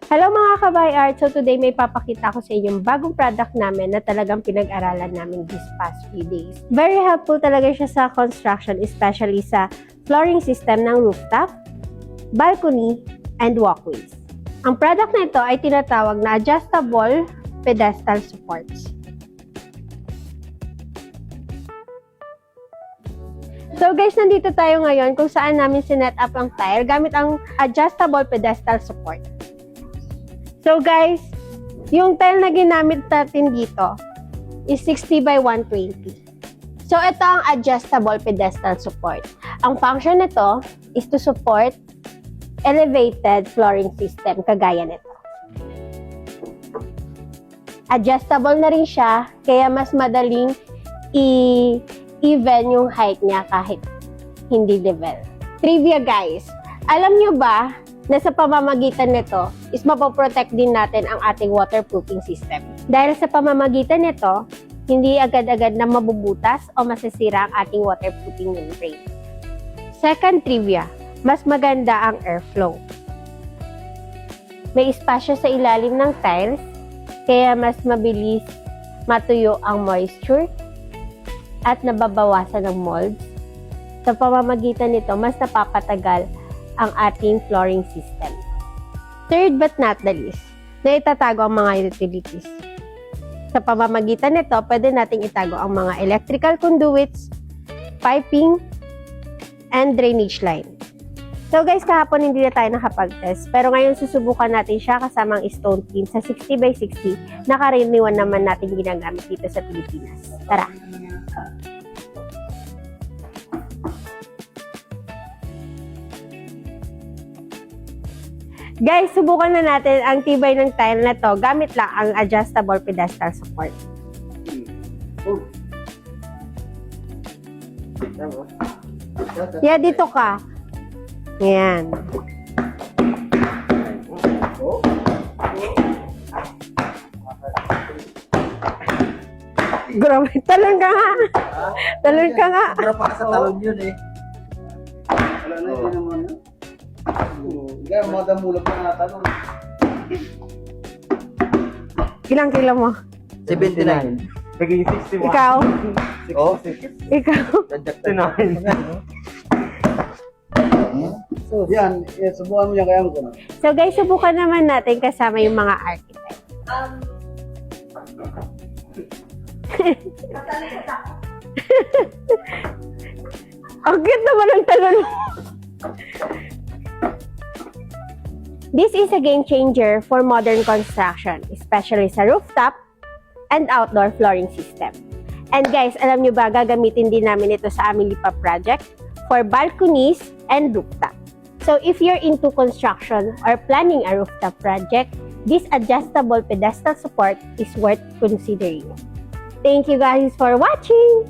Hello mga kabay art! So today may papakita ko sa inyo yung bagong product namin na talagang pinag-aralan namin these past few days. Very helpful talaga siya sa construction, especially sa flooring system ng rooftop, balcony, and walkways. Ang product na ito ay tinatawag na adjustable pedestal supports. So guys, nandito tayo ngayon kung saan namin sinet up ang tile gamit ang adjustable pedestal support. So guys, yung tile na ginamit natin dito is 60 by 120. So ito ang adjustable pedestal support. Ang function nito is to support elevated flooring system kagaya nito. Adjustable na rin siya, kaya mas madaling even yung height niya kahit hindi level. Trivia guys, alam nyo ba na sa pamamagitan nito is mapoprotect din natin ang ating waterproofing system. Dahil sa pamamagitan nito, hindi agad-agad na mabubutas o masisira ang ating waterproofing membrane. Second trivia, mas maganda ang airflow. May espasyo sa ilalim ng tiles, kaya mas mabilis matuyo ang moisture at nababawasan ng molds. Sa pamamagitan nito, mas napapatagal ang ating flooring system. Third but not the least, na itatago ang mga utilities. Sa pamamagitan nito, pwede nating itago ang mga electrical conduits, piping, and drainage line. So guys, kahapon hindi na tayo nakapag-test, pero ngayon susubukan natin siya kasamang stone tin sa 60 by 60 na karaniwan naman natin ginagamit dito sa Pilipinas. Tara! Guys, subukan na natin ang tibay ng tile na to gamit lang ang adjustable pedestal support. Yeah, dito ka. Yan. Grabe, talon ka nga. Talon ka nga. Sobra pa sa talon yun eh. Wala na yun naman yun. Kaya mga damulog pa na talon. Ilang kilo mo? 79. Naging 61. Ikaw? Oh, Ikaw? dadagdag 69. So, yan. Subukan mo yan kaya mo. So guys, subukan naman natin kasama yung mga architect. Ang cute naman ang talon mo. This is a game changer for modern construction, especially sa rooftop and outdoor flooring system. And guys, alam nyo ba, gagamitin din namin ito sa aming lipa project for balconies and rooftop. So if you're into construction or planning a rooftop project, this adjustable pedestal support is worth considering. Thank you guys for watching!